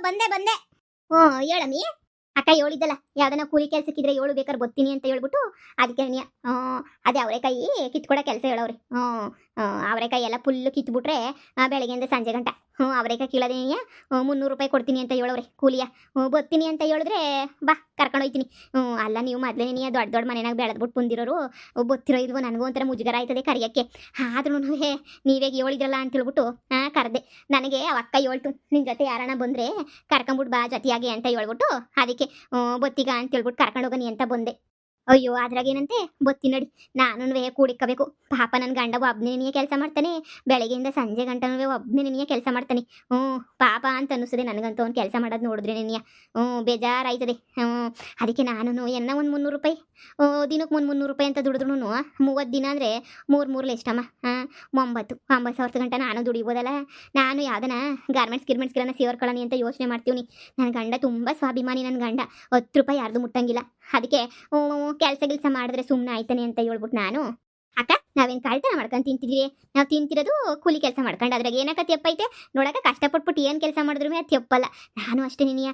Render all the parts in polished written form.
ಬಂದೆ ಬಂದೆ. ಹ್ಞೂ ಹೇಳಮ್ಮಿ. ಅಕ್ಕ ಹೇಳಿದ್ದಲ್ಲ ಯಾವ್ದನ ಕೂಲಿ ಕೆಲ್ಸಕ್ಕಿದ್ರೆ ಏಳು ಬೇಕಾದ್ರೆ ಬರ್ತೀನಿ ಅಂತ ಹೇಳ್ಬಿಟ್ಟು ಅದಕ್ಕೆ ನೀ ಅದೇ ಅವರೆಕಾಯಿ ಕಿತ್ಕೊಡೋ ಕೆಲಸ ಹೇಳವ್ರಿ. ಅವರೆಕಾಯಿ ಎಲ್ಲ ಫುಲ್ಲು ಕಿತ್ಬಿಟ್ರೆ ಬೆಳಗ್ಗೆಯಿಂದ ಸಂಜೆ ಗಂಟ ಅವರೆಕಾಯಿ ಕೀಳೋದೇನಿಯ 300 ರೂಪಾಯಿ ಕೊಡ್ತೀನಿ ಅಂತ ಹೇಳವ್ರಿ ಕೂಲಿಯ. ಬರ್ತೀನಿ ಅಂತ ಹೇಳಿದ್ರೆ ಬಾ ಕರ್ಕೊಂಡು ಹೋಯ್ತೀನಿ. ಅಲ್ಲ ನೀವು ಮೊದಲೇ ನೀ ದೊಡ್ಡ ದೊಡ್ಡ ಮನೆಯಾಗ ಬೆಳೆದ್ಬಿಟ್ಟು ಬಂದಿರೋರು ಗೊತ್ತಿರೋ ಇಲ್ವೋ ನನಗೂ ಒಂಥರ ಮುಜುಗರ ಆಯ್ತದೆ ಕರಿಯಕ್ಕೆ. ಆದ್ರೂ ನೀವೇ ಹೇಳಿದ್ರಲ್ಲ ಅಂತ ಹೇಳ್ಬಿಟ್ಟು ಕರೆದೆ. ನನಗೆ ಅವ ಅಕ್ಕ ಹೇಳ್ತು ನಿನ್ನ ಜೊತೆ ಯಾರನ್ನ ಬಂದರೆ ಕರ್ಕೊಂಬಿಟ್ಟು ಬಾ ಜೊತೆಯಾಗಿ ಅಂತ ಹೇಳ್ಬಿಟ್ಟು ಅದಕ್ಕೆ ಬೊತ್ತಿಗ ಅಂತ ಹೇಳ್ಬಿಟ್ಟು ಕರ್ಕೊಂಡು ಹೋಗನಿ ಅಂತ ಬಂದೆ. ಅಯ್ಯೋ ಅದ್ರಾಗೇನಂತೆ ಬತ್ತಿ ನಡಿ, ನಾನು ಕೂಡಿಕ್ಕಬೇಕು. ಪಾಪ ನನ್ನ ಗಂಡ ಒಬ್ಬನೇ ಕೆಲಸ ಮಾಡ್ತಾನೆ, ಬೆಳಗ್ಗೆಯಿಂದ ಸಂಜೆ ಗಂಟನೂ ಒಬ್ಬನೇ ಕೆಲಸ ಮಾಡ್ತಾನೆ. ಪಾಪ ಅಂತ ಅನ್ನಿಸ್ತದೆ ನನಗಂತೂ ಅವ್ನು ಕೆಲಸ ಮಾಡೋದು ನೋಡಿದ್ರೆ ನೀನಿಯ ಬೇಜಾರಾಯ್ತದೆ. ಅದಕ್ಕೆ ನಾನು ಎನ್ನ ಒಂದು 300 ರೂಪಾಯಿ ದಿನಕ್ಕೆ 300 ರೂಪಾಯಿ ಅಂತ ದುಡಿದ್ರು 30 ದಿನ ಅಂದರೆ 3 ಎಷ್ಟಮ್ಮ 90,000 ಗಂಟೆ ನಾನು ದುಡಿಬೋದಲ್ಲ. ನಾನು ಯಾವ್ದನ ಗಾರ್ಮೆಂಟ್ಸ್ಗಳನ್ನ ಸೇರ್ಕೊಳ್ಳಿ ಅಂತ ಯೋಚನೆ ಮಾಡ್ತೀವಿ. ನನ್ನ ಗಂಡ ತುಂಬ ಸ್ವಾಭಿಮಾನಿ. ನನ್ನ ಗಂಡ 10 ರೂಪಾಯಿ ಯಾರ್ದು ಮುಟ್ಟಂಗಿಲ್ಲ. ಅದಕ್ಕೆ ಕೆಲಸ ಮಾಡಿದ್ರೆ ಸುಮ್ಮನೆ ಆಯ್ತಾನೆ ಅಂತ ಹೇಳ್ಬಿಟ್ಟು ನಾನು ಅಕ್ಕ ನಾವೇನು ಕಳ್ತನ ಮಾಡ್ಕೊಂಡು ತಿಂತಿದ್ವಿ, ನಾವು ತಿಂತಿರೋದು ಕೂಲಿ ಕೆಲಸ ಮಾಡ್ಕೊಂಡು. ಅದ್ರಾಗ ಏನಕ್ಕ ತೆಪ್ಪೈತೆ ನೋಡಕ್ಕ, ಕಷ್ಟಪಟ್ಬಿಟ್ಟು ಏನು ಕೆಲಸ ಮಾಡಿದ್ರು ಅದು ತೆಪ್ಪಲ್ಲ. ನಾನು ಅಷ್ಟೇ ನೀನಿಯ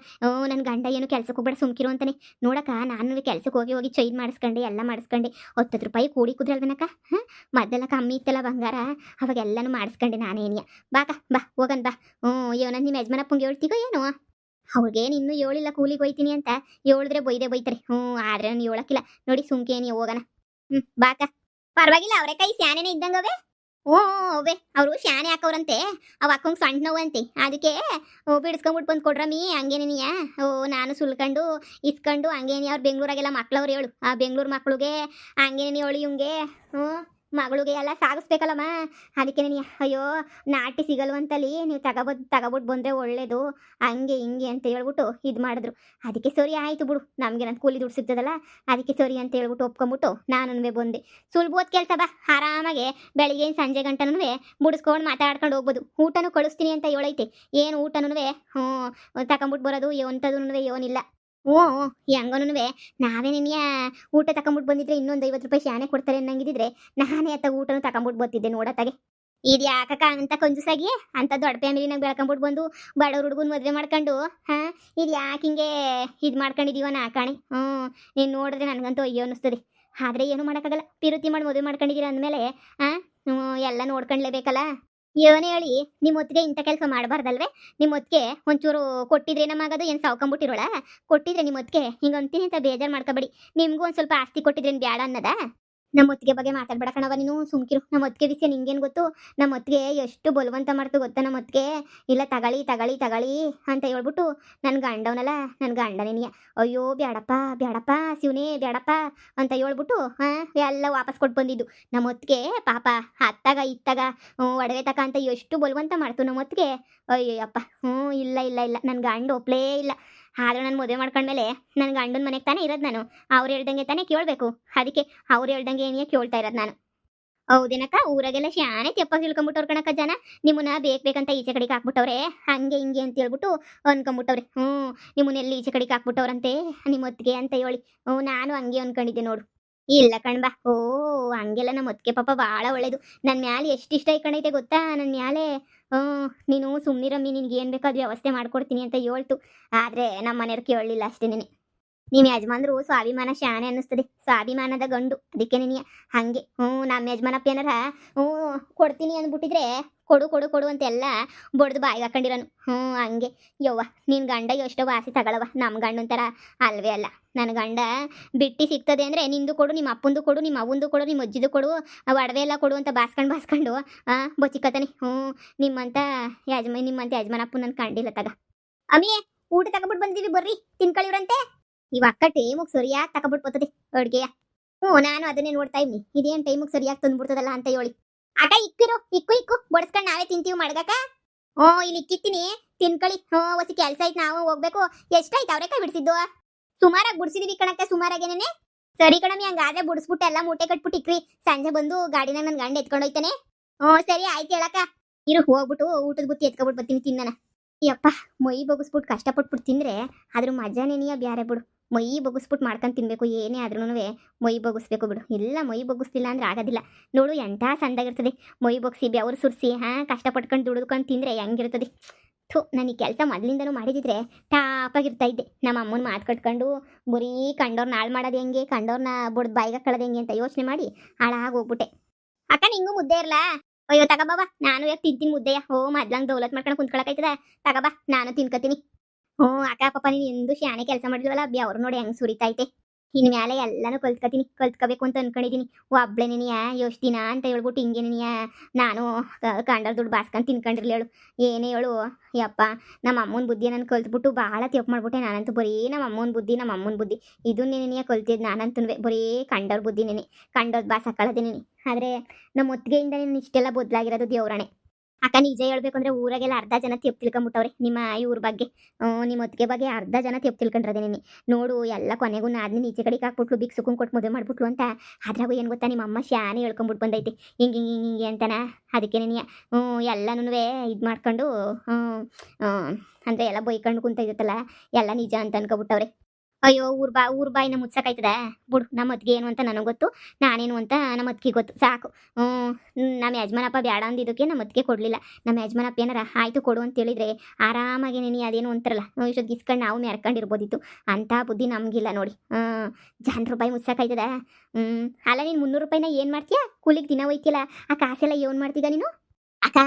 ನನ್ನ ಗಂಡ ಏನು ಕೆಲ್ಸಕ್ಕೆ ಹೋಗ್ಬೇಡ ಸುಮ್ಕಿರು ಅಂತಾನೆ. ನೋಡಕ್ಕ ನಾನು ಕೆಲ್ಸಕ್ಕೆ ಹೋಗಿ ಚೈನ್ ಮಾಡಿಸ್ಕೊಂಡೆ ಎಲ್ಲ ಮಾಡಿಸ್ಕೊಂಡೆ. 10 ರೂಪಾಯಿ ಕೂಡಿ ಕುದ್ರಲ್ವನಕ್ಕ. ಮೊದಲೆಲ್ಲ ಕಮ್ಮಿ ಇತ್ತಲ್ಲ ಬಂಗಾರ, ಅವಾಗೆಲ್ಲನೂ ಮಾಡಿಸ್ಕೊಂಡೆ ನಾನೇನಿಯ. ಬಾಕ ಬಾ ಹೋಗನ್ ಬಾ. ಏನಂದು ನಿಮ್ಮ ಯಜಮಾನಪ್ಪಂಗೆ ಹೇಳ್ತೀಗೋ ಏನು? ಅವ್ರಿಗೇನು ಇನ್ನೂ ಹೇಳಿಲ್ಲ ಕೂಲಿಗೆ ಹೋಯ್ತೀನಿ ಅಂತ. ಹೇಳಿದ್ರೆ ಬೈತಾರೆ. ಆದ್ರೆ ನಾನು ಹೇಳಕ್ಕಿಲ್ಲ ನೋಡಿ, ಸುಮ್ಕೆ ನೀವು ಹೋಗೋಣ. ಬಾಕ ಪರವಾಗಿಲ್ಲ, ಅವರೇ ಕೈ ಸ್ಯಾನೇನೆ ಇದ್ದಂಗವೆ. ಅವೇ ಅವರು ಶಾನೆ ಹಾಕವ್ರಂತೆ, ಅವ್ ಹಾಕೊಂಡ್ ಸಣ್ಣ ನೋವಂತೆ. ಅದಕ್ಕೆ ಬಿಡಿಸ್ಕೊಂಬಿಟ್ಟು ಬಂದು ಕೊಡ್ರಮ್ಮಿ ಹಂಗೇನೇನಿಯ. ನಾನು ಸುಲ್ಕೊಂಡು ಇಸ್ಕೊಂಡು ಹಂಗೇನಿ. ಅವ್ರು ಬೆಂಗಳೂರಾಗೆಲ್ಲ ಮಕ್ಳವ್ರು ಹೇಳು, ಆ ಬೆಂಗಳೂರು ಮಕ್ಳಿಗೆ ಹಂಗೇನಿ ಹೇಳಿ ಇವಂಗೆ ಮಗಳಿಗೆ ಎಲ್ಲ ಸಾಗಿಸ್ಬೇಕಲ್ಲಮ್ಮ. ಅದಕ್ಕೆ ನೀನು ಅಯ್ಯೋ ನಾಟಿ ಸಿಗಲ್ವಂತಲ್ಲಿ ನೀವು ತಗೋಬಿಟ್ಟು ಬಂದರೆ ಒಳ್ಳೇದು ಹಂಗೆ ಹಿಂಗೆ ಅಂತ ಹೇಳ್ಬಿಟ್ಟು ಇದು ಮಾಡಿದ್ರು. ಅದಕ್ಕೆ ಸರಿ ಆಯಿತು ಬಿಡು, ನಮಗೆ ನನ್ನ ಕೂಲಿ ದುಡ್ಡು ಸಿಗ್ತದಲ್ಲ ಅದಕ್ಕೆ ಸರಿ ಅಂತ ಹೇಳ್ಬಿಟ್ಟು ಒಪ್ಕೊಂಬಿಟ್ಟು ನಾನು ಬಂದೆ. ಸುಲಭವಾದ ಕೆಲಸ ಬಾ, ಆರಾಮಾಗೆ ಬೆಳಿಗ್ಗೆ ಸಂಜೆ ಗಂಟನೂ ಬಿಡಿಸ್ಕೊಂಡು ಮಾತಾಡ್ಕೊಂಡು ಹೋಗ್ಬೋದು. ಊಟನೂ ಕಳಿಸ್ತೀನಿ ಅಂತ ಹೇಳೈತೆ. ಏನು ಊಟನೂ ತಗೊಂಬಿಟ್ಟು ಬರೋದು ಎಂಥದೂ ಏನಿಲ್ಲ. ಹೆಂಗನೂ ನಾವೇನೇನಿಯ ಊಟ ತಗೊಂಬಿಟ್ಟು ಬಂದಿದ್ರೆ ಇನ್ನೊಂದು 50 ರೂಪಾಯಿ ಶಾನೆ ಕೊಡ್ತಾರೆ ಅನ್ನಂಗಿದ್ರೆ ನಾನೇ ಅತ್ತ ಊಟನೂ ತಗೊಂಬಿಟ್ಟು ಬರ್ತಿದ್ದೆ ನೋಡತ್ತಾಗೆ. ಇದು ಯಾಕಕ್ಕ ಅಂತ ಕಂಜೂಸಾಗಿ ಅಂತ ದೊಡ್ಡ ಫ್ಯಾಮಿಲಿನಾಗ ಬೆಳ್ಕೊಂಬಿಟ್ಟು ಬಂದು ಬಡವ್ರ ಹುಡುಗನ ಮದುವೆ ಮಾಡ್ಕೊಂಡು ಇದು ಯಾಕೆ ಹಿಂಗೆ ಇದು ಮಾಡ್ಕೊಂಡಿದೀವ ನಾ ಕಾಣೆ. ನೀನು ನೋಡಿದ್ರೆ ನನಗಂತೂ ಅಯ್ಯೋ ಅನ್ನಿಸ್ತದೆ. ಆದರೆ ಏನೂ ಮಾಡೋಕ್ಕಾಗಲ್ಲ, ಪಿರುತಿ ಮಾಡಿ ಮದುವೆ ಮಾಡ್ಕೊಂಡಿದ್ದೀರ ಅಂದಮೇಲೆ ಎಲ್ಲ ನೋಡ್ಕೊಂಡ್ಲೇಬೇಕಲ್ಲ. ಏನೇ ಹೇಳಿ ನಿಮ್ಮ ಹೊತ್ತಿಗೆ ಇಂಥ ಕೆಲಸ ಮಾಡಬಾರ್ದಲ್ವೇ? ನಿಮ್ಮ ಹೊತ್ತಿಗೆ ಒಂಚೂರು ಕೊಟ್ಟಿದ್ರೆ ನಮಗದು ಏನು ಸಾವ್ಕೊಂಬಿಟ್ಟಿರೋಳ. ಕೊಟ್ಟಿದ್ರೆ ನಿಮ್ಮ ಹೊತ್ತಿಗೆ ಹಿಂಗೆ ಅಂತೀನಿ ಅಂತ ಬೇಜಾರು ಮಾಡ್ಕೋಬೇಡಿ. ನಿಮಗೂ ಒಂದು ಸ್ವಲ್ಪ ಆಸ್ತಿ ಕೊಟ್ಟಿದ್ರೇನು ಬೇಡ ಅನ್ನೋದ? ನಮ್ಮ ಹೊತ್ತಿಗೆ ಬಗ್ಗೆ ಮಾತಾಡ್ಬೇಡ ಕಣವ ನೀನು, ಸುಮ್ಕಿರು. ನಮ್ಮ ಹೊತ್ತಿಗೆ ವಿಷಯ ನಿಂಗೇನು ಗೊತ್ತು? ನಮ್ಮ ಹೊತ್ತಿಗೆ ಎಷ್ಟು ಬಲವಂತ ಮಾಡ್ತು ಗೊತ್ತಾ? ನಮ್ಮ ಹೊತ್ತಿಗೆ ಇಲ್ಲ ತಗೊಳ್ಳಿ ಅಂತ ಹೇಳ್ಬಿಟ್ಟು ನನ್ನ ಗಂಡವನಲ್ಲ, ನನ್ನ ಗಂಡನೇನಿಯ ಅಯ್ಯೋ ಬ್ಯಾಡಪ್ಪ ಶಿವನೇ ಬ್ಯಾಡಪ್ಪ ಅಂತ ಹೇಳ್ಬಿಟ್ಟು ಎಲ್ಲ ವಾಪಸ್ ಕೊಟ್ಟು ಬಂದಿದ್ದು. ನಮ್ಮ ಹೊತ್ತಿಗೆ ಪಾಪ ಇತ್ತಾಗ ಒಡವೆ ತಕ ಅಂತ ಎಷ್ಟು ಬಲವಂತ ಮಾಡ್ತು ನಮ್ಮ ಹೊತ್ತಿಗೆ. ಅಯ್ಯೋಯಪ್ಪ ಇಲ್ಲ ನನ್ನ ಗಂಡ ಒಪ್ಲೇ ಇಲ್ಲ. ಆದ್ರೆ ನಾನು ಮದುವೆ ಮಾಡ್ಕೊಂಡ್ಮೇಲೆ ನನ್ನ ಗಂಡನ ಮನೆಗೆ ತಾನೇ ಇರೋದು ನಾನು. ಅವ್ರು ಹೇಳ್ದಂಗೆ ತಾನೇ ಕೇಳಬೇಕು. ಅದಕ್ಕೆ ಅವ್ರು ಹೇಳ್ದಂಗೆ ಏನೇ ಕೇಳ್ತಾ ಇರೋದು ನಾನು. ಹೌದೇನಕ್ಕ? ಊರಾಗೆಲ್ಲ ಶಾನೆ ತೆಪ್ಪಾಗಿ ಇಳ್ಕೊಂಬಿಟ್ಟವ್ರು ಕಣಕ್ಕ ಜನ. ನಿಮ್ಮನ್ನ ಬೇಕಂತ ಈಚೆ ಕಡೆಗೆ ಹಾಕ್ಬಿಟ್ಟವ್ರೆ, ಹಂಗೆ ಹಿಂಗೆ ಅಂತ ಹೇಳ್ಬಿಟ್ಟು ಅನ್ಕೊಂಬಿಟ್ಟವ್ರೆ. ನಿಮ್ಮನ್ನೆಲ್ಲಿ ಈಚೆ ಕಡೆಗೆ ಹಾಕ್ಬಿಟ್ಟವ್ರಂತೆ ನಿಮ್ಮ ಹೊತ್ತಿಗೆ ಅಂತ ಹೇಳಿ. ನಾನು ಹಂಗೆ ಅನ್ಕೊಂಡಿದ್ದೆ ನೋಡು. ಇಲ್ಲ ಕಣ್ಬಾ. ಹಂಗೆಲ್ಲ ನಮ್ಮ ಹೊತ್ತಿಗೆ ಪಾಪ ಭಾಳ ಒಳ್ಳೇದು. ನನ್ನ ಮ್ಯಾಲೆ ಎಷ್ಟು ಇಷ್ಟ ಇಟ್ಕೊಂಡೈತೆ ಗೊತ್ತಾ ನನ್ನ ಮ್ಯಾಲೆ. ನೀನು ಸುಮ್ಮನಿರಮ್ಮಿ, ನಿನ್ಗೆ ಏನು ಬೇಕಾದ ವ್ಯವಸ್ಥೆ ಮಾಡ್ಕೊಡ್ತೀನಿ ಅಂತ ಹೇಳ್ತು. ಆದರೆ ನಮ್ಮ ಮನೆಯವ್ರು ಕೇಳಲಿಲ್ಲ ಅಷ್ಟೇನೆ. ನಿಮ್ಮ ಯಜಮಾನ್ರು ಸ್ವಾಭಿಮಾನ ಶಾನೆ ಅನ್ನಿಸ್ತದೆ, ಸ್ವಾಭಿಮಾನದ ಗಂಡು. ಅದಕ್ಕೆ ನೀನು ಹಾಗೆ ನಮ್ಮ ಯಜಮಾನಪ್ಪ ಏನಾರ ಕೊಡ್ತೀನಿ ಅಂದ್ಬಿಟ್ಟಿದ್ರೆ ಕೊಡು ಅಂತೆಲ್ಲ ಬಡ್ದು ಬಾಯಿಗೆ ಹಾಕೊಂಡಿರೋನು. ಹಂಗೆ ಯವ್ವ ನಿನ್ನ ಗಂಡ ಎಷ್ಟೋ ವಾಸಿ ತಗೊಳವ. ನಮ್ಮ ಗಂಡನ ಥರ ಅಲ್ವೇ ಅಲ್ಲ. ನನ್ನ ಗಂಡ ಬಿಟ್ಟು ಸಿಗ್ತದೆ ಅಂದರೆ ನಿಂದು ಕೊಡು, ನಿಮ್ಮ ಅಪ್ಪಂದು ಕೊಡು, ನಿಮ್ಮ ಅವ್ವಂದು ಕೊಡು, ನಿಮ್ಮ ಅಜ್ಜಿದು ಕೊಡು, ಒಡವೆ ಎಲ್ಲ ಕೊಡು ಅಂತ ಬಾಸ್ಕೊಂಡು ಬಚ್ಚಿಕತಾನೆ. ನಿಮ್ಮಂಥ ಯಜಮಾನಪ್ಪ ನನ್ನ ಕಂಡಿಲ್ಲ ತಗ. ಅಮ್ಮಿ ಊಟ ತಗೊಬಿಟ್ಟು ಬಂದಿದ್ದೀವಿ, ಬರ್ರಿ ತಿನ್ಕೊಳ್ಳಿವ್ರಂತೆ. ಇವಾಗ ಟೈಮಿಗೆ ಸರಿಯಾಗಿ ತಗೊಬಿಟ್ಟು ಬರ್ತದೆ ಅಡುಗೆಯ. ನಾನು ಅದನ್ನೇ ನೋಡ್ತಾ ಇವ್ನಿ, ಇದೇನು ಟೈಮಿಗೆ ಸರಿಯಾಗಿ ತಂದ್ಬಿಡ್ತದಲ್ಲ ಅಂತ ಹೇಳಿ. ಆಟ ಇಕ್ಕು ಬಡಿಸ್ಕೊಂಡು ನಾವೇ ತಿಂತೀವಿ ಮಡ್ಗಕ್ಕ. ಇಲ್ಲಿ ಇಕ್ಕಿತ್ತೀನಿ ತಿನ್ಕೊಳ್ಳಿ. ಹೊಸಿ ಕೆಲಸ ಆಯ್ತು, ನಾವು ಹೋಗ್ಬೇಕು. ಎಷ್ಟಾಯ್ತು ಅವರೆಕಾಯಿ ಬಿಡಿಸಿದ್ದು? ಸುಮಾರಾಗಿ ಬಿಡಿಸಿದೀವಿ ಕಣಕ್ಕ, ಸುಮಾರಾಗೇನೆ. ಸರಿ ಕಣಮ್ಮಿ, ಹಂಗಾದ್ರೆ ಬಿಡಿಸ್ಬಿಟ್ಟು ಎಲ್ಲ ಮೂಟೆ ಕಟ್ಬಿಟ್ಟು ಇಕ್ರಿ. ಸಂಜೆ ಬಂದು ಗಾಡಿನಾಗ ನನ್ನ ಗಂಡ ಎತ್ಕೊಂಡು ಹೋಯ್ತಾನೆ. ಸರಿ ಆಯ್ತು ಹೇಳಕ್ಕ. ಇರು ಹೋಗ್ಬಿಟ್ಟು ಊಟದ ಬುತ್ತಿ ಎತ್ಕೊಬಿಟ್ಟು ಬರ್ತೀನಿ ತಿನ್ನಣ. ಯಪ್ಪ ಮೈ ಬಗ್ಗಿಸ್ಬಿಟ್ಟು ಕಷ್ಟಪಟ್ಬಿಟ್ಟು ತಿಂದರೆ ಅದ್ರ ಮಜಾನೇನಿಯ ಬ್ಯಾರೆ ಬಿಡು. ಮೈ ಬಗ್ಗಿಸ್ಬಿಟ್ಟು ಮಾಡ್ಕೊಂಡು ತಿನ್ನಬೇಕು. ಏನೇ ಆದ್ರೂ ಮೈ ಬಗ್ಗಿಸ್ಬೇಕು ಬಿಡು. ಇಲ್ಲ ಮೈ ಬಗ್ಗಿಸ್ತಿಲ್ಲ ಅಂದ್ರೆ ಆಗೋದಿಲ್ಲ ನೋಡು. ಎಂಥ ಸಂದಾಗಿರ್ತದೆ ಮೈ ಬಗ್ಸಿ ಬೆವರು ಸುರಿಸಿ ಕಷ್ಟಪಟ್ಕೊಂಡು ದುಡಿದ್ಕೊಂಡು ತಿಂದರೆ ಹೆಂಗಿರ್ತದೆ. ನನಗೆ ಕೆಲಸ ಮೊದಲಿಂದನೂ ಮಾಡಿದಿದ್ರೆ ಟಾಪಾಗಿರ್ತಾ ಇದ್ದೆ. ನಮ್ಮ ಅಮ್ಮನ ಮಾತು ಕಟ್ಕೊಂಡು ಬರೀ ಕಂಡೋರ್ನ ಹಾಳು ಮಾಡೋದು ಹೆಂಗೆ, ಕಂಡೋರ್ನ ಬುಡ್ದು ಬಾಯಿಗೆ ಹಾಕೊಳ್ಳೋದು ಹೆಂಗೆ ಅಂತ ಯೋಚನೆ ಮಾಡಿ ಹಾಳಾಗಿ ಹೋಗ್ಬಿಟ್ಟೆ. ಅಕ್ಕ ನಿಂಗೂ ಮುದ್ದೆ ಇರಲಾ? ಅಯ್ಯೋ ತಗಬಾವ, ನಾನು ಯಾಕೆ ತಿಂತೀನಿ ಮುದ್ದೆಯ. ಓ ಮೊದ್ಲಂಗೆ ದೌಲತ್ ಮಾಡ್ಕೊಂಡು ಕುಂತ್ಕೊಳಕೈತದ. ತಗಬಾ ನಾನು ತಿನ್ಕತೀನಿ. ಹ್ಞೂ ಅಕ್ಕ ಪಾಪ ನೀನು ಎಂದು ಶಾನೆ ಕೆಲಸ ಮಾಡಿಲ್ವಲ್ಲ, ಅವ್ರು ನೋಡಿ ಹೆಂಗೆ ಸುರಿತೈತೆ. ಇನ್ ಮ್ಯಾಲೆ ಎಲ್ಲಾನು ಕಲ್ತ್ಕೋಬೇಕು ಅಂತ ಅನ್ಕೊಂಡಿದೀನಿ. ಒಬ್ಳೆ ನೀನಿಯ ಯೋಷ್ಟು ದಿನ ಅಂತ ಹೇಳ್ಬಿಟ್ಟು ಹಿಂಗೆ ನೀನಿಯ ನಾನು ಕಂಡರ್ ದುಡ್ಡು ಬಾಸ್ಕೊಂಡು ತಿನ್ಕೊಂಡಿರ್ಲಿ ಹೇಳು. ಏನೇ ಹೇಳು ಯಪ್ಪ, ನಮ್ಮ ಅಮ್ಮನ ಬುದ್ಧಿ ನಾನು ಕಲ್ತ್ಬಿಟ್ಟು ಭಾಳ ತಪ್ಪು ಮಾಡ್ಬಿಟ್ಟೆ. ನಾನಂತೂ ಬರೀ ನಮ್ಮ ಅಮ್ಮನ ಬುದ್ಧಿ ಇದನ್ನೇ ನೀನಿಯ ಕಲ್ತಿದ್ದು. ನಾನಂತೂ ಬರೀ ಕಂಡೋರ್ ಬುದ್ಧಿ ನೀನೆ, ಕಂಡೋದ್ ಬಾಸ್ ಹಾಕೊಳ್ಳೋದೇ ನೀನೆ. ಆದರೆ ನಮ್ಮ ಒತ್ತಿಗೆಯಿಂದ ನೀನು ಇಷ್ಟೆಲ್ಲ ಬದಲಾಗಿರೋದು ದೇವ್ರಾಣೆ. ಅಕ್ಕ ನಿಜ ಹೇಳ್ಬೇಕು ಅಂದ್ರೆ ಊರಾಗೆಲ್ಲ ಅರ್ಧ ಜನ ತೆಪ್ಪು ತಿಳ್ಕೊಂಬಿಟ್ಟವ್ರೆ ನಿಮ್ಮ ಇವ್ರ ಬಗ್ಗೆ. ನಿಮ್ಮ ಒತ್ತಿಗೆ ಬಗ್ಗೆ ಅರ್ಧ ಜನ ತೆಪ್ಪು ತಿಳ್ಕೊಂಡ್ರದೆ ನೀನು. ನೋಡು ಎಲ್ಲ ಕೊನೆಗೂ ನಾದ್ನಿ ಈಚೆ ಕಡೆಗೆ ಹಾಕ್ಬಿಟ್ಲು, ಬಿಕ್ಸುಕೊಂಡು ಕೊಟ್ಟು ಮದುವೆ ಮಾಡ್ಬಿಟ್ಲು ಅಂತ. ಅದ್ರಾಗೂ ಏನು ಗೊತ್ತಾ, ನಿಮ್ಮ ಅಮ್ಮ ಶಾನೆ ಹೇಳ್ಕೊಂಬಿಟ್ಟು ಬಂದೈತಿ ಹಿಂಗೆ ಅಂತಾನ. ಅದಕ್ಕೆ ನೀನು ಎಲ್ಲನೂ ಇದು ಮಾಡ್ಕೊಂಡು ಅಂದರೆ ಎಲ್ಲ ಬೈಕೊಂಡು ಕುಂತ ಇರುತ್ತಲ್ಲ, ಎಲ್ಲ ನಿಜ ಅಂತ ಅನ್ಕೊಬಿಟ್ಟವ್ರೆ. ಅಯ್ಯೋ ಊರ್ ಬಾಯಿನ ಮುಚ್ಚಕಾಯ್ತದ ಬಿಡು. ನಮ್ಮ ಅತ್ತಿಗೆ ಏನು ಅಂತ ನನಗೆ ಗೊತ್ತು, ನಾನೇನು ಅಂತ ನಮ್ಮ ಅತ್ತಿಗೆ ಗೊತ್ತು, ಸಾಕು. ನಮ್ಮ ಯಜಮಾನಪ್ಪ ಬೇಡ ಅಂದಿದ್ದಕ್ಕೆ ನಮ್ಮ ಅತ್ತಿಗೆ ಕೊಡಲಿಲ್ಲ. ನಮ್ಮ ಯಜಮಾನಪ್ಪ ಏನಾರ ಆಯಿತು ಕೊಡು ಅಂತ ಹೇಳಿದ್ರೆ ಆರಾಮಾಗಿ ನೀನು ಅದೇನು ಅಂತಾರಲ್ಲ ಇಷ್ಟೊತ್ತು ಗಿಸ್ಕೊಂಡು ನಾವು ಮೆರ್ಕೊಂಡಿರ್ಬೋದಿತ್ತು. ಅಂಥ ಬುದ್ಧಿ ನಮಗಿಲ್ಲ ನೋಡಿ. ಜನರು ಬಾಯಿ ಮುಚ್ಚಕಾಯ್ತದ. ಅಲ್ಲ ನೀನು 300 ರೂಪಾಯಿನ ಏನು ಮಾಡ್ತೀಯಾ? ಕೂಲಿಗೆ ದಿನ ಹೋಯ್ತಿಲ್ಲ, ಆ ಕಾಸೆಲ್ಲ ಏನು ಮಾಡ್ತಿದ್ದ ನೀನು? ಅಕ್ಕ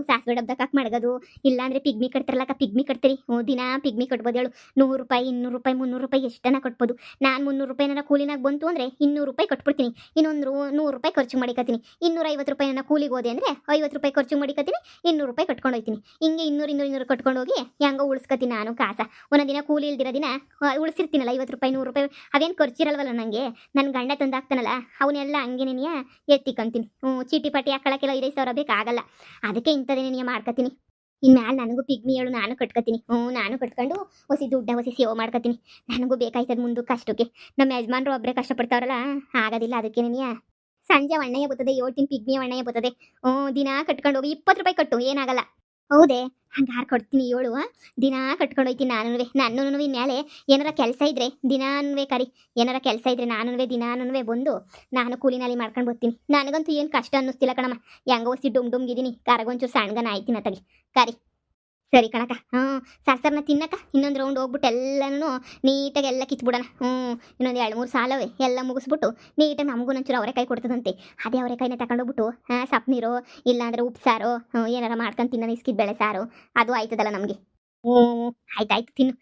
ಸಾಸಿವೆ ಡಬ್ದಾಗ ಹಾಕಿ ಮಡಗೋದು, ಇಲ್ಲಾಂದ್ರೆ ಪಿಗ್ಮಿ ಕಟ್ತಾರಲ್ಲ ಅಕ್ಕ, ಪಿಗ್ಮಿ ಕಟ್ತೀರಿ. ದಿನ ಪಿಗ್ಮಿ ಕಟ್ಬೋದು ಹೇಳು. 100 ರೂಪಾಯಿ 200 ರೂಪಾಯಿ 300 ರೂಪಾಯಿ ಎಷ್ಟನ್ನ ಕಟ್ಬೋದು. ನಾನು 300 ರೂಪಾಯಿ ನನ್ನ ಕೂಲಿನಾಗ ಬಂತು ಅಂದರೆ 200 ರೂಪಾಯಿ ಕಟ್ಬಿಡ್ತೀನಿ. ಇನ್ನೊಂದು 100 ರೂಪಾಯಿ ಖರ್ಚು ಮಾಡಿಕತ್ತೀನಿ. 250 ರೂಪಾಯಿ ನನ್ನ ಕೂಲಿಗೆ ಹೋದೆ ಅಂದರೆ 50 ರೂಪಾಯಿ ಖರ್ಚು ಮಾಡಿಕತ್ತೀನಿ, 200 ರೂಪಾಯಿ ಕಟ್ಕೊಂಡು ಹೋಗ್ತೀನಿ. ಹಿಂಗೆ 200 ಕಟ್ಕೊಂಡು ಹೋಗಿ ಹೆಂಗೋ ಉಳಿಸ್ಕತ್ತೀನಿ ನಾನು ಕಾಸ. ಒಂದೊಂದು ದಿನ ಕೂಲಿ ಇಲ್ದಿರೋ ದಿನ ಉಳಿಸಿರ್ತೀನಲ್ಲ 50 ರೂಪಾಯಿ 100 ರೂಪಾಯಿ, ಅವೇನು ಖರ್ಚಿರಲ್ವಲ್ಲ ನನಗೆ. ನನ್ನ ಗಂಡ ತಂದು ಹಾಕ್ತಾನಲ್ಲ ಅವನ್ನೆಲ್ಲ ಹಂಗೆ ನೀನು ಎತ್ತಿಕೊಂತೀನಿ. ಚೀಟಿ ಪಾಟಿ ಹಾಕೊಳ್ಳೋಕ್ಕೆಲ್ಲ 5,000 ಬೇಕಾಗಲ್ಲ. ಅದಕ್ಕೆ ಇಂಥದೇ ನೀನು ಮಾಡ್ಕೊತೀನಿ. ಇನ್ಮ್ಯಾಲೆ ನನಗೂ ಪಿಗ್ಮಿ ಹೇಳು, ನಾನು ಕಟ್ಕೊತೀನಿ. ನಾನು ಕಟ್ಕೊಂಡು ಹೊಸಿ ಸೇವ್ ಮಾಡ್ಕೊತೀನಿ. ನನಗೂ ಬೇಕಾಯ್ತದ ಮುಂದೆ ಕಷ್ಟಕ್ಕೆ. ನಮ್ಮ ಯಜಮಾನ್ರು ಒಬ್ಬರೇ ಕಷ್ಟಪಡ್ತಾವ್ರಲ್ಲ, ಆಗೋದಿಲ್ಲ. ಅದಕ್ಕೆ ನೀನು ಸಂಜೆ ಒಣ್ಣೆಯ ಬರ್ತದೆ, 7 ದಿನ ಪಿಗ್ಮಿ ಒಣ್ಣೆಯ ಬರ್ತದೆ. ದಿನ ಕಟ್ಕೊಂಡು ಹೋಗಿ 20 ರೂಪಾಯಿ ಕಟ್ಟು, ಏನಾಗಲ್ಲ. ಹೌದೇ? ಹಂಗಾರು ಕೊಡ್ತೀನಿ ಹೇಳು. ದಿನ ಕಟ್ಕೊಂಡು ಹೋಯ್ತೀನಿ ನಾನು ಇನ್ಮೇಲೆ ಏನಾರ ಕೆಲಸ ಇದ್ರೆ ದಿನಾನುವೆ ಕರಿ. ಏನಾರ ಕೆಲಸ ಇದ್ರೆ ದಿನಾನುವೆ ಬಂದು ನಾನು ಕೂಲಿನಲ್ಲಿ ಮಾಡ್ಕೊಂಡು ಬರ್ತೀನಿ. ನನಗಂತೂ ಏನು ಕಷ್ಟ ಅನ್ನಿಸ್ತಿಲ್ಲ ಕಣಮ್ಮ. ಹೆಂಗೋ ಹೊಸಿ ಡುಮ್ಗಿದ್ದೀನಿ, ಕರಗೊಂಚೂರು ಸಣ್ಣಗನ ಆಯ್ತೀನಿ ತಗಿ ಕರಿ. ಸರಿ ಕಣಕ್ಕ. ಸರ್ಸರ್ನ ತಿನ್ನಕ್ಕ. ಇನ್ನೊಂದು ರೌಂಡ್ ಹೋಗ್ಬಿಟ್ಟು ಎಲ್ಲನೂ ನೀಟಾಗಿ ಎಲ್ಲ ಕಿತ್ಬಿಡೋಣ. ಇನ್ನೊಂದು 2-3 ಸಾಲವೇ ಎಲ್ಲ ಮುಗಿಸ್ಬಿಟ್ಟು ನೀಟಾಗಿ ನಮಗೂ ಒಂಚೂರು ಅವರೆಕಾಯಿ ಕೊಡ್ತದಂತೆ. ಅದೇ ಅವರೆಕಾಯಿನ ತಗೊಂಡೋಗ್ಬಿಟ್ಟು ಸಪ್ ನೀರು ಇಲ್ಲಾಂದ್ರೆ ಉಪ್ಸಾರು ಏನಾರ ಮಾಡ್ಕೊಂಡು ತಿನ್ನೋಣ. ಇಸ್ಕಿದ ಬೇಳೆ ಸಾರು ಅದು ಆಯ್ತದಲ್ಲ ನಮಗೆ. ಆಯ್ತಾಯ್ತು ತಿನ್ನು.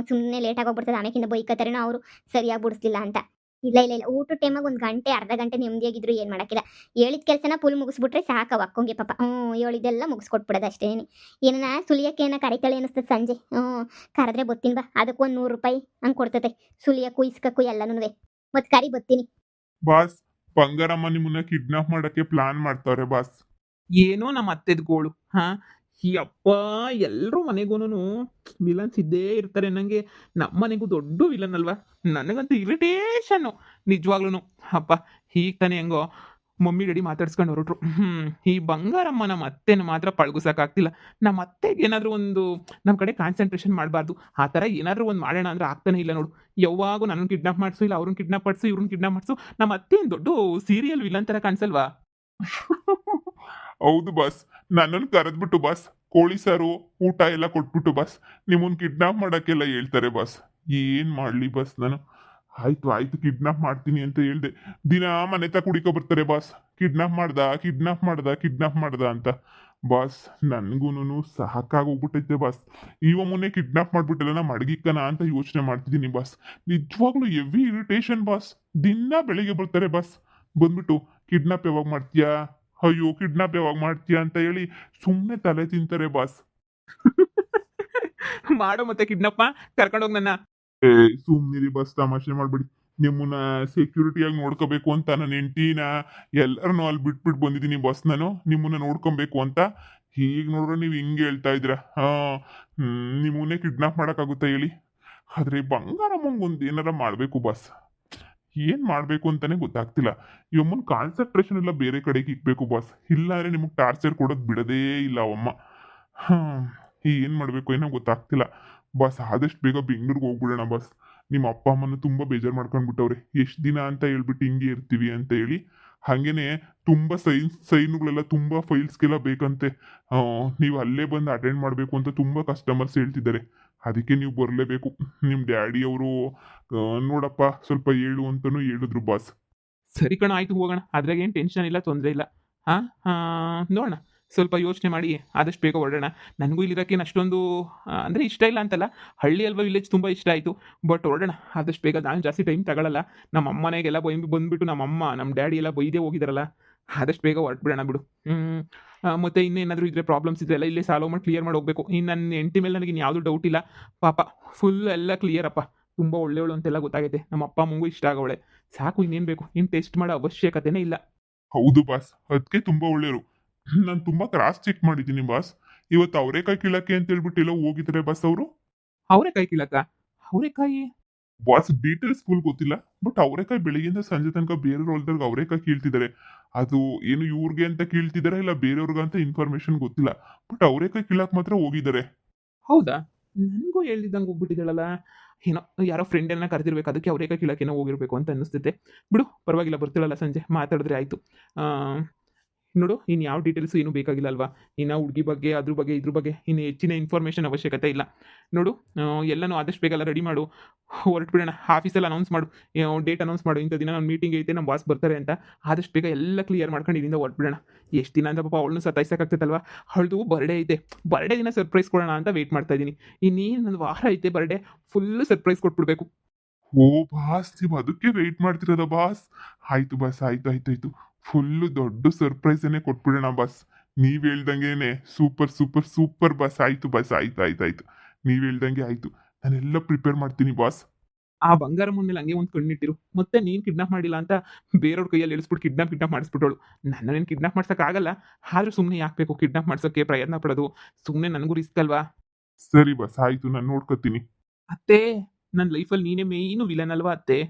ಸುಮ್ಮನೆ ಲೇಟಾಗಿ ಹೋಗ್ಬಿಡ್ತದೆ, ಆಮೇಕಿಂದ ಬೈಕತ್ತಾರೇನೋ ಅವರು ಸರಿಯಾಗಿ ಬಿಡಿಸ್ಲಿಲ್ಲ ಅಂತ. ಇಲ್ಲ ಊಟದ ಟೈಮಾಗ 1 ಗಂಟೆ ಅರ್ಧ ಗಂಟೆ ನೆಮ್ಮದಿಯಾಗಿದ್ರು ಏನು ಮಾಡೋಕ್ಕಿಲ್ಲ. ಹೇಳಿದ ಕೆಲಸನ ಫುಲ್ ಮುಗಿಸ್ಬಿಟ್ರೆ ಸಾಕವ ಅಕ್ಕೊಂಗೆ ಪಾಪ. ಹೇಳಿದೆಲ್ಲ ಮುಗಿಸ್ಕೊಟ್ಬಿಡೋದು ಅಷ್ಟೇ. ಏನನ್ನ ಸುಲಿಯಕ್ಕೆ ಏನೋ ಕರಿತಾಳೆ ಅನ್ನಿಸ್ತದೆ ಸಂಜೆ. ಕರೆದ್ರೆ ಬತ್ತೀನಿ ಬಾ, ಅದಕ್ಕೆ 100 ರೂಪಾಯಿ ಹಂಗೆ ಕೊಡ್ತತೆ. ಸುಲಿಯಕ್ಕೂ ಇಸ್ಕಕ್ಕೂ ಎಲ್ಲನೂ ಮತ್ತೆ ಕರಿ ಬತ್ತೀನಿ. ಬಾಸ್, ಬಂಗಾರಮ್ಮ ನಿಮ್ಮನ್ನ ಕಿಡ್ನಾಪ್ ಮಾಡಕ್ಕೆ ಪ್ಲಾನ್ ಮಾಡ್ತಾವ್ರೆ ಬಾಸ್. ಏನೋ ನಮ್ಮ ಅತ್ತೆದ್ ಗೋಳು. ಈ ಅಪ್ಪ ಎಲ್ಲರೂ ಮನೆಗೂನು ವಿಲನ್ಸ್ ಇದ್ದೇ ಇರ್ತಾರೆ. ನನಗೆ ನಮ್ಮ ಮನೆಗೂ ದೊಡ್ಡ ವಿಲನ್ ಅಲ್ವಾ, ನನಗಂತೂ ಇರಿಟೇಷನ್ನು ನಿಜವಾಗ್ಲೂ. ಅಪ್ಪ ಈಗ ತಾನೇ ಹೆಂಗೋ ಮಮ್ಮಿ ಡ್ಯಾಡಿ ಮಾತಾಡ್ಸ್ಕೊಂಡು ಹೊರಟ್ರು. ಈ ಬಂಗಾರಮ್ಮ ನಮ್ಮ ಅತ್ತೆನ ಮಾತ್ರ ಪಳಗಿಸೋಕ್ಕಾಗ್ತಿಲ್ಲ. ನಮ್ಮ ಅತ್ತೆಗೆ ಏನಾದರೂ ಒಂದು ನಮ್ಮ ಕಡೆ ಕಾನ್ಸಂಟ್ರೇಷನ್ ಮಾಡಬಾರ್ದು, ಆ ಥರ ಏನಾದರೂ ಒಂದು ಮಾಡೋಣ ಅಂದ್ರೆ ಆಗ್ತಾನೆ ಇಲ್ಲ ನೋಡು. ಯಾವಾಗೂ ನನ್ನನ್ನು ಕಿಡ್ನಾಪ್ ಮಾಡಿಸು, ಇಲ್ಲ ಅವ್ರನ್ನ ಕಿಡ್ನಾಪ್ ಮಾಡಿಸು, ಇವ್ರನ್ನ ಕಿಡ್ನಾಪ್ ಮಾಡಿಸು. ನಮ್ಮ ಅತ್ತೆ ಏನು ದೊಡ್ಡ ಸೀರಿಯಲ್ ವಿಲನ್ ಥರ ಕಾಣಿಸಲ್ವಾ? ಹೌದು ಬಾಸ್, ನನ್ನನ್ನು ಕರೆದ್ಬಿಟ್ಟು ಬಾಸ್ ಕೋಳಿ ಸಾರು ಊಟ ಎಲ್ಲ ಕೊಟ್ಬಿಟ್ಟು ಬಾಸ್ ನಿಮ್ಮನ್ನ ಕಿಡ್ನಾಪ್ ಮಾಡಕ್ಕೆಲ್ಲ ಹೇಳ್ತಾರೆ ಬಾಸ್. ಏನ್ ಮಾಡ್ಲಿ ಬಾಸ್ ನಾನು? ಆಯ್ತು ಕಿಡ್ನಾಪ್ ಮಾಡ್ತೀನಿ ಅಂತ ಹೇಳ್ದೆ. ದಿನ ಮನೆ ತ ಕುಡಿಕೊ ಬರ್ತಾರೆ ಬಾಸ್, ಕಿಡ್ನಾಪ್ ಮಾಡ್ದ ಅಂತ. ಬಾಸ್ ನನ್ಗೂನು ಸಾಕಾಗೋಗ್ಬಿಟ್ಟೈತೆ ಬಾಸ್. ಇವ ಮೊನ್ನೆ ಕಿಡ್ನಾಪ್ ಮಾಡ್ಬಿಟ್ಟಲ್ಲ ನಾ ಮಡಗಿಕ್ಕನ ಅಂತ ಯೋಚನೆ ಮಾಡ್ತಿದ್ದೀನಿ ಬಾಸ್. ನಿಜವಾಗ್ಲೂ ಹೆವಿ ಇರಿಟೇಷನ್ ಬಾಸ್. ದಿನ ಬೆಳಿಗ್ಗೆ ಬರ್ತಾರೆ ಬಾಸ್, ಬಂದ್ಬಿಟ್ಟು ಕಿಡ್ನಾಪ್ ಯಾವಾಗ ಮಾಡ್ತೀಯಾ ಅಂತ ಹೇಳಿ ಸುಮ್ಮನೆ ತಲೆ ತಿಂತಾರೆ ಬಾಸ್. ಮಾಡೋ ಮತ್ತೆ ಕಿಡ್ನಾಪ್ ಕರ್ಕೊಂಡೋಗಿ ನನ್ನ. ಸುಮ್ನಿರಿ ಬಾಸ್, ತಮಾಷೆ ಮಾಡ್ಬಿಡಿ. ನಿಮ್ಮನ್ನ ಸೆಕ್ಯೂರಿಟಿಯಾಗಿ ನೋಡ್ಕೋಬೇಕು ಅಂತ ನನ್ನ ಹೆಂಡತಿನ ಎಲ್ಲರನ್ನೂ ಅಲ್ಲಿ ಬಿಟ್ಬಿಟ್ಟು ಬಂದಿದ್ದೀನಿ ಬಾಸ್. ನಾನು ನಿಮ್ಮನ್ನ ನೋಡ್ಕೊಬೇಕು ಅಂತ. ಈಗ ನೋಡ್ರೆ ನೀವು ಹಿಂಗೆ ಹೇಳ್ತಾ ಇದ್ರ. ನಿಮ್ಮನ್ನೇ ಕಿಡ್ನಾಪ್ ಮಾಡೋಕ್ಕಾಗುತ್ತಾ ಹೇಳಿ? ಆದ್ರೆ ಬಂಗಾರಮ್ಮಂಗೆ ಒಂದು ಏನಾರ ಮಾಡಬೇಕು ಬಾಸ್. ಏನ್ ಮಾಡ್ಬೇಕು ಅಂತಾನೆ ಗೊತ್ತಾಗ್ತಿಲ್ಲ. ಇವಮ್ಮನ್ ಕಾನ್ಸಂಟ್ರೇಷನ್ ಎಲ್ಲ ಬೇರೆ ಕಡೆಗೆ ಇಕ್ಬೇಕು ಬಾಸ್, ಇಲ್ಲಾಂದ್ರೆ ನಿಮಗೆ ಟಾರ್ಚರ್ ಕೊಡೋದು ಬಿಡದೇ ಇಲ್ಲ ಅವಮ್ಮ. ಏನ್ ಮಾಡ್ಬೇಕು ಏನೋ ಗೊತ್ತಾಗ್ತಿಲ್ಲ ಬಾಸ್. ಆದಷ್ಟು ಬೇಗ ಬೆಂಗ್ಳೂರ್ಗೆ ಹೋಗ್ಬಿಡೋಣ ಬಾಸ್. ನಿಮ್ಮ ಅಪ್ಪ ಅಮ್ಮನ ತುಂಬಾ ಬೇಜಾರು ಮಾಡ್ಕೊಂಡ್ಬಿಟ್ಟವ್ರೆ. ಎಷ್ಟು ದಿನ ಅಂತ ಹೇಳ್ಬಿಟ್ಟು ಹಿಂಗೆ ಇರ್ತೀವಿ ಅಂತ ಹೇಳಿ. ಹಾಗೇನೆ ತುಂಬ ಸೈನುಗಳೆಲ್ಲ ತುಂಬ ಫೈಲ್ಸ್ಗೆಲ್ಲ ಬೇಕಂತೆ. ನೀವು ಅಲ್ಲೇ ಬಂದು ಅಟೆಂಡ್ ಮಾಡಬೇಕು ಅಂತ ತುಂಬ ಕಸ್ಟಮರ್ಸ್ ಹೇಳ್ತಿದ್ದಾರೆ. ಅದಕ್ಕೆ ನೀವು ಬರಲೇಬೇಕು. ನಿಮ್ಮ ಡ್ಯಾಡಿ ಅವರು ನೋಡಪ್ಪ ಸ್ವಲ್ಪ ಹೇಳು ಅಂತಲೂ ಹೇಳಿದ್ರು ಬಾಸ್. ಸರಿ ಕಣ, ಆಯ್ತು ಹೋಗೋಣ. ಅದ್ರಾಗ ಏನು ಟೆನ್ಷನ್ ಇಲ್ಲ, ತೊಂದರೆ ಇಲ್ಲ. ಹಾಂ ನೋಡೋಣ, ಸ್ವಲ್ಪ ಯೋಚನೆ ಮಾಡಿ ಆದಷ್ಟು ಬೇಗ ಹೊರಡೋಣ. ನನಗೂ ಇಲ್ಲಿರೋಕ್ಕೇನು ಅಷ್ಟೊಂದು ಅಂದರೆ ಇಷ್ಟ ಇಲ್ಲ ಅಂತಲ್ಲ, ಹಳ್ಳಿ ಅಲ್ವಾ ವಿಲೇಜ್ ತುಂಬ ಇಷ್ಟ ಆಯಿತು. ಬಟ್ ಹೊರಡೋಣ ಆದಷ್ಟು ಬೇಗ. ನಾನು ಜಾಸ್ತಿ ಟೈಮ್ ತಗೊಳ್ಳಲ್ಲ. ನಮ್ಮ ಅಮ್ಮನೆಗೆಲ್ಲ ಬಂದುಬಿಟ್ಟು ನಮ್ಮ ಡ್ಯಾಡಿ ಎಲ್ಲ ಬೈದೇ ಹೋಗಿದಾರಲ್ಲ, ಆದಷ್ಟು ಬೇಗ ಹೊರಟ್ಬಿಡೋಣ ಬಿಡು. ಮತ್ತು ಇನ್ನೇನಾದರೂ ಇದ್ರೆ ಪ್ರಾಬ್ಲಮ್ಸ್ ಇದ್ರೆ ಎಲ್ಲ ಇಲ್ಲೇ ಸಾಲ್ವ್ ಮಾಡಿ ಕ್ಲಿಯರ್ ಮಾಡಿ ಹೋಗಬೇಕು. ಇನ್ನು ನನ್ನ ಹೆಂಡತಿ ಮೇಲೆ ನನಗೆ ಯಾವುದೂ ಡೌಟ್ ಇಲ್ಲ. ಪಾಪ ಫುಲ್ ಎಲ್ಲ ಕ್ಲಿಯರ್ ಅಪ್ಪ. ತುಂಬ ಒಳ್ಳೆಯವಳು ಅಂತೆಲ್ಲ ಗೊತ್ತಾಗೈತೆ. ನಮ್ಮ ಅಪ್ಪ ಅಮ್ಮಂಗೂ ಇಷ್ಟ ಆಗವಳೆ. ಸಾಕು, ಇನ್ನೇನು ಬೇಕು? ಇನ್ನು ಟೆಸ್ಟ್ ಮಾಡೋ ಅವಶ್ಯಕತೆನೇ ಇಲ್ಲ. ಹೌದು ಬಾಸ್, ಅದಕ್ಕೆ ತುಂಬ ಒಳ್ಳೆಯವರು. ನಾನು ತುಂಬ ಕ್ರಾಸ್ ಚೆಕ್ ಮಾಡಿದ್ದೀನಿ ಬಾಸ್. ಇವತ್ತು ಅವರೇಕಾಯಿ ಕೀಳಕ್ಕೆ ಅಂತ ಹೇಳ್ಬಿಟ್ಟು ಎಲ್ಲ ಹೋಗಿದ್ದಾರೆ ಬಾಸ್ ಅವರು. ಅವರೆಕಾಯಿ ಕೀಳಕ್ಕ? ಅವರೆಕಾಯಿ? ಬಾಸ್ ಡೀಟೇಲ್ಸ್ ಫುಲ್ ಗೊತ್ತಿಲ್ಲ, ಬಟ್ ಅವರೇಕಾಯಿ ಬೆಳಿಗ್ಗೆಯಿಂದ ಸಂಜೆ ತನಕ ಬೇರೆಯವ್ರ ಹೊಲ್ದಾಗ ಅವರೇಕಾಯಿ ಕೀಳ್ತಿದ್ದಾರೆ. ಅದು ಏನು ಇವ್ರಿಗೆ ಅಂತ ಕೀಳ್ತಿದಾರೆ ಇಲ್ಲ ಬೇರೆಯವ್ರಿಗೆ ಅಂತ ಇನ್ಫಾರ್ಮೇಶನ್ ಗೊತ್ತಿಲ್ಲ, ಬಟ್ ಅವರೇಕಾಯಿ ಕೀಳಕ್ ಮಾತ್ರ ಹೋಗಿದ್ದಾರೆ. ಹೌದಾ? ನನಗೂ ಹೇಳ್ದಿದ್ದಂಗೆ ಹೋಗ್ಬಿಟ್ಟಿದ್ದಾಳಲ್ಲ. ಏನೋ ಯಾರೋ ಫ್ರೆಂಡ್ ಎಲ್ಲ ಕರೆದಿರ್ಬೇಕು, ಅದಕ್ಕೆ ಅವರೇಕಾಯಿ ಕೀಳಕ್ಕೇನೋ ಹೋಗಿರ್ಬೇಕು ಅಂತ ಅನ್ನಿಸ್ತೈತೆ. ಬಿಡು, ಪರವಾಗಿಲ್ಲ, ಬರ್ತಿಳಲ್ಲ ಸಂಜೆ, ಮಾತಾಡಿದ್ರೆ ಆಯಿತು. ನೋಡು, ಇನ್ನು ಯಾವ ಡೀಟೇಲ್ಸು ಏನೂ ಬೇಕಾಗಿಲ್ಲ ಅಲ್ವಾ? ಇನ್ನು ಹುಡುಗಿ ಬಗ್ಗೆ ಇದ್ರ ಬಗ್ಗೆ ಇನ್ನು ಹೆಚ್ಚಿನ ಇನ್ಫಾರ್ಮೇಷನ್ ಅವಶ್ಯಕತೆ ಇಲ್ಲ. ನೋಡು, ಎಲ್ಲನೂ ಆದಷ್ಟು ಬೇಗ ಎಲ್ಲ ರೆಡಿ ಮಾಡು, ಹೊರಟ್ಬಿಡೋಣ. ಆಫೀಸಲ್ಲಿ ಅನೌನ್ಸ್ ಮಾಡು, ಡೇಟ್ ಅನೌನ್ಸ್ ಮಾಡು, ಇಂಥ ದಿನ ನನ್ನ ಮೀಟಿಂಗ್ ಐತೆ, ನಮ್ಮ ಬಾಸ್ ಬರ್ತಾರೆ ಅಂತ. ಆದಷ್ಟು ಬೇಗ ಎಲ್ಲ ಕ್ಲಿಯರ್ ಮಾಡ್ಕೊಂಡು ಇಲ್ಲಿಂದ ಹೊರಟ್ಬಿಡೋಣ. ಎಷ್ಟು ದಿನ ಅಂತ ಪಾಪ ಅವಳನ್ನು ಸತಾಯಿಸೋಕ್ಕಾಗ್ತೈತಲ್ವ? ಅವಳದು ಬರ್ಡೇ ಐತೆ, ಬರ್ಡೇ ದಿನ ಸರ್ಪ್ರೈಸ್ ಕೊಡೋಣ ಅಂತ ವೆಯ್ಟ್ ಮಾಡ್ತಾ ಇದ್ದೀನಿ. ಇನ್ನೇನು ಒಂದು ವಾರ ಐತೆ ಬರ್ಡೇ, ಫುಲ್ ಸರ್ಪ್ರೈಸ್ ಕೊಟ್ಬಿಡ್ಬೇಕು. ಓ ಬಾಸ್, ನೀವು ಅದಕ್ಕೆ ವೆಯ್ಟ್ ಮಾಡ್ತಿರೋದ ಬಾಸ್? ಆಯ್ತು ಬಾಸ್, ಆಯ್ತು. ಫುಲ್ಲು ದೊಡ್ಡ ಸರ್ಪ್ರೈಸನ್ನೇ ಕೊಟ್ಬಿಡೋಣ ಬಾಸ್. ನೀವ್ ಹೇಳ್ದಂಗೆನೆ ಸೂಪರ್ ಬಾಸ್. ಆಯ್ತು ಬಾಸ್, ಆಯ್ತು. ನೀವ್ ಹೇಳ್ದಂಗೆ ಆಯ್ತು. ನಾನೆಲ್ಲ ಪ್ರಿಪೇರ್ ಮಾಡ್ತೀನಿ ಬಾಸ್. ಆ ಬಂಗಾರ ಮೇಲೆ ಹಂಗೆ ಒಂದು ಕಣ್ಣಿಟ್ಟಿರು. ಮತ್ತೆ ನೀನು ಕಿಡ್ನಾಪ್ ಮಾಡಿಲ್ಲ ಅಂತ ಬೇರೆಯವ್ರ ಕೈಯಲ್ಲಿ ಇಳಿಸ್ಬಿಟ್ಟು ಕಿಡ್ನಾಪ್ ಮಾಡಿಸ್ಬಿಟ್ಟೋಳು. ನನ್ನನ್ನೇನು ಕಿಡ್ನಾಪ್ ಮಾಡ್ಸೋಕ್ಕಾಗಲ್ಲ, ಆದರೂ ಸುಮ್ಮನೆ ಯಾಕೆ ಬೇಕು ಕಿಡ್ನಾಪ್ ಮಾಡ್ಸೋಕ್ಕೆ ಪ್ರಯತ್ನ ಪಡೋದು? ಸುಮ್ಮನೆ ನನಗೂ ರಿಸ್ಕ್ ಅಲ್ವಾ? ಸರಿ ಬಾಸ್, ಆಯ್ತು, ನಾನು ನೋಡ್ಕೊತೀನಿ. ಅತ್ತೆ, ನನ್ನ ಲೈಫಲ್ಲಿ ನೀನೇ ಮೇಯ್ನು ವಿಲನ್ ಅಲ್ವಾ ಅತ್ತೆ?